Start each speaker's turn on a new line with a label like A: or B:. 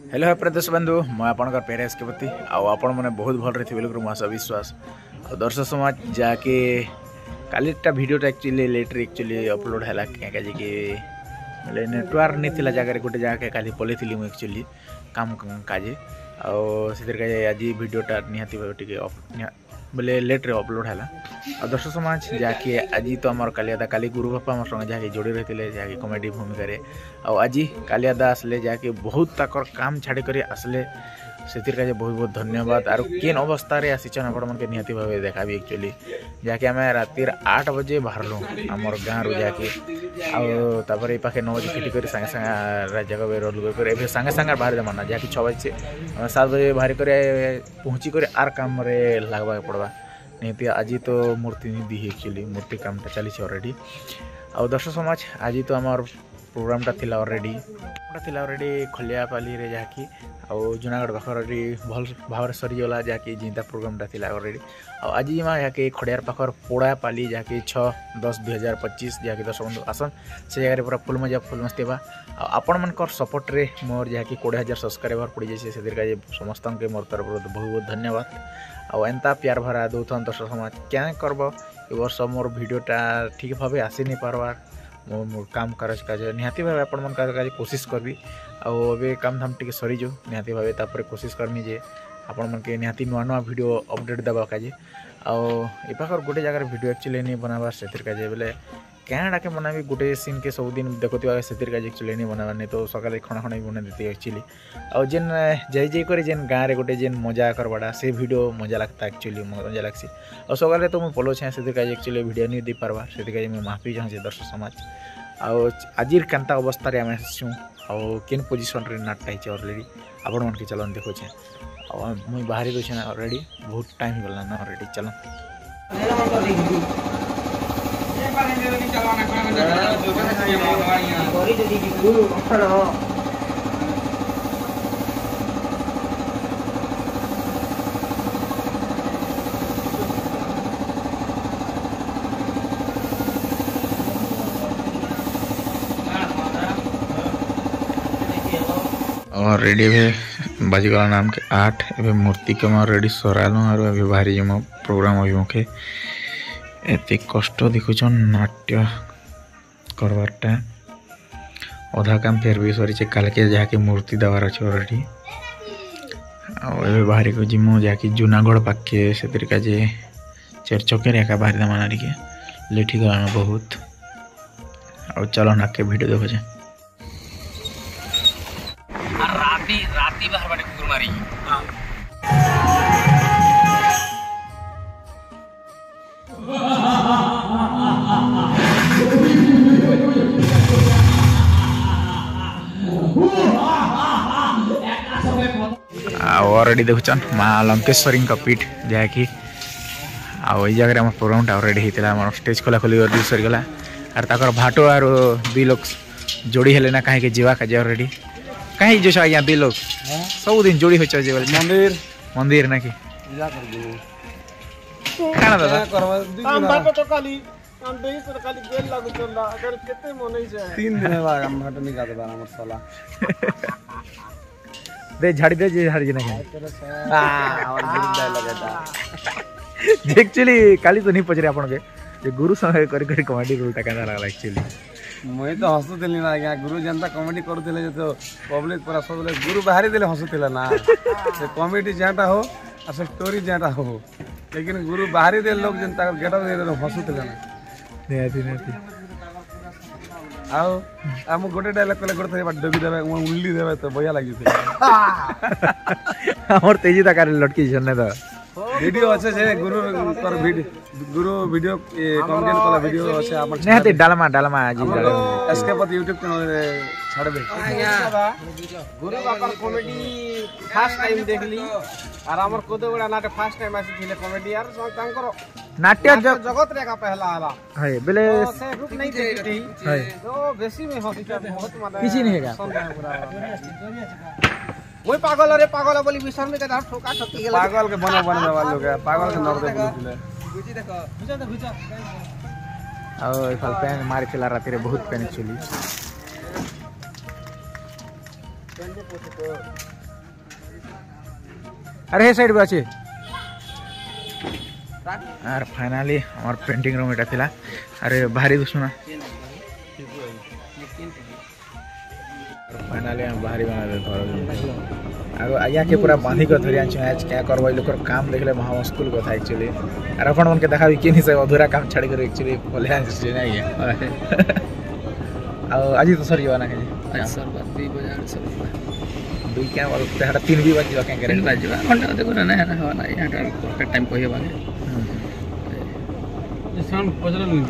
A: hello है प्रदेश बंधु मैं आपंकर पेरेस के प्रति आपण मैंने बहुत भल रही थी आशा विश्वास और दर्शक समाज जाके कालीटा भिडटा एक्चुअली लेट्रे एक्चुअली अपलोड है कि नेटवर्क नहीं थिला जगह गोटे जगह काली पलि थी मुझे एक्चुअली काम काजे आज भिडटा निहाती बोले लेट्रे अपलोड है और दर्शक समाज जाके आज तो आम कालियादा काली गुरु बापा आम संगे जहाँकि जोड़ी रही थे जहाँकि कमेडी भूमिका आज कालियादा आसले जहाँकि बहुत ताकर काम छाड़ी कर आसले से बहुत बहुत धन्यवाद और केन अवस्था आसीचन आपके निहाती भाव देखा भी एक्चुअली जहाँकि आम राति 8 बजे बाहरलु आमर गाँव रू जहाँकि आपर पाखे 9 बजे खिटी कर सागे सागे जगह रही सागे सागे बाहर देमाना जहाँकि 6 बजे 7 बजे बाहर कर पहुँची कर आर काम लगवा पड़वा निहाती आज तो मूर्ति नहीं दी एक्चुअली मूर्ति कामटा चली अलरेडी आ दर्शक समाज आज तो आम प्रोग्रामटा थिला ऑलरेडी खलियापाली रे जहाँकि आउ जूनागढ़ पाखर भल भाव सरीगला जहाँकि जिंदा प्रोग्रामटा थिला ऑलरेडी आज यहाँ खड़ियार पाखर पोड़ापाली जहाँकि 6/10/2025 जहाँकि दर्शक बंधु आसन से जगह पूरा फुल मजा फुल मस्ती बा आपण मनकर सपोर्ट रे मोर जहाँकि 20,000 सब्सक्राइबर पड़ जाए से समस्त के मोर तरफ बहुत बहुत धन्यवाद आउ एंता प्यार भरा दौथन दर्शक समाज क्या करब ए वर्ष मोर भिडियोटा ठीक भाव आसी नहीं पार्बार मोर काम काज निहाती भाव आपण मन काज कोशिश करबी आबे काम धाम टिके सरीजो निहाती भाव तापर कोशिश करमी जे आपण मन के निहाती नुआ नुआ वीडियो अपडेट देबा काजे ए पाखर गोटे जगह वीडियो एक्चुअली नहीं बनाबार सेतिर काजे बोले क्या के बनाबी गोटे सीन के सब दिन देखुवा सेतिर काजे एक्चुअली नहीं बनाबार नहीं तो सकाले खणा खणा बना देती एक्चुअली आ जेन जाई कर जेन गाँव रे गोटे जेन मजा करवाटा से वीडियो मजा लगता एक्चुअली मजा लगसी और सकाले तो मुझे पलो छे सेतिर काजे एक्चुअली वीडियो नहीं दे पारबा सेतिर काजे मैं माफी चाहूँ दर्शक समाज आज केनता अवस्था आम आसू केन पोजिशन रे नाटटा है ऑलरेडी आपण मन के चलन देखो मुझे बाहर रोचे ना ऑलरेडी बहुत टाइम गला ना ऑलरेडी चलो और रेडी है बाजीगला नाम के 8 एवं मूर्ति के मैं रेडी सरालु और अभी बाहरी जो प्रोग्राम अभी मुखे एत कष्ट देखुन नाट्य करवारटा अधा काम फेर भी सरी काल के जहाँकि मूर्ति देवार अच्छे ऑलरेडी बाहरी को जिमु जहाँकि जूनागढ़ पाखे से चार चके एका बाहरी दमाना टे लेठी गला बहुत और चलो नाके वीडियो देखो राती बाहर बाटे कुकुर मारी ऑलरेडी देखुन माँ लंकेश्वरी का पीठ जहाँकि आई जगह प्रोग्राम ऑलरेडी होता स्टेज खोला खोली सरीगला और तक भाटो और 2 लोग जोड़ी हेले ना कहीं जीवा काजे ऑलरेडी कहीं जो आज्ञा 2 लोग सब दिन जोड़ी हो मंदिर मंदिर ना कि खाना दादा काम भाटो तो काली काम देही से काली गेल लागु चंदा अगर केते मन छै 3 दिन बाद हम भाटो निका दे बारा मसाला दे झाड़ी दे जे झाड़ी ना और डायलॉग है एक्चुअली काली तो नहीं पचरे आपन के जे गुरु संगे करी करी कॉमेडी रोलटा केना लागला एक्चुअली मुझे तो हसुली ना आज्ञा गुरु जनता कमेडी करुले तो पब्लिक पूरा सब गुरु बाहरी देले हसुला ना से कमेडी जहाँटा हो और से स्टोरी जहाँटा हो लेकिन गुरु बाहरी दे लोग जनता गेटअप दे हसुला ना निहाती निहाती आम गोटे डायलॉग कले गोटे डबी देवे उल्ली देवे तो बढ़िया लगी हमर तेजी तक लटकी छने तो वीडियो अच्छे से गुरु पर वीडियो कंटेंट वाला वीडियो अच्छे हमर निहाती डालमा आज इसके बाद YouTube चैनल रे छाड़बे गुरु बापर कॉमेडी फर्स्ट टाइम देखली और हमर कोदोगड़ा नाटे फर्स्ट टाइम आसी थिले कॉमेडी यार तांकर नाट्य जगत रे का पहला आला है बेले से रूप नहीं देखी है तो बेसी में हंसी बहुत माने किसी नहीं हैगा वही पागल रे पागल बोली विसर में का ठोका ठोकी गेल पागल के बने वाला लोग है पागल के नर दे बुझले बुझी देखो बुझा और फल पेन मार खेला रात रे बहुत पेन चली अरे हे साइड भी अच्छे यार फाइनाली हमार पेंटिंग रूम एटा थिला अरे बाहरी दुसुना फाइनाली हम बाहरी बना दे घर आगो आया के पूरा बांधी को धरिया छ आज क्या करबो लोकर काम देखले महा मुश्किल कथा एक्चुअली अरे अपन मन के देखाबी के नहीं से अधूरा काम छाड़ कर एक्चुअली बोले से नहीं है आ आज तो सर ना के आज सर बात 2 बजे सब 2 क्या और 3 भी बजे के करे 3 बजे घंटा देखो ना है ना यहां टाइम कोई बागे शाम 15 मिनट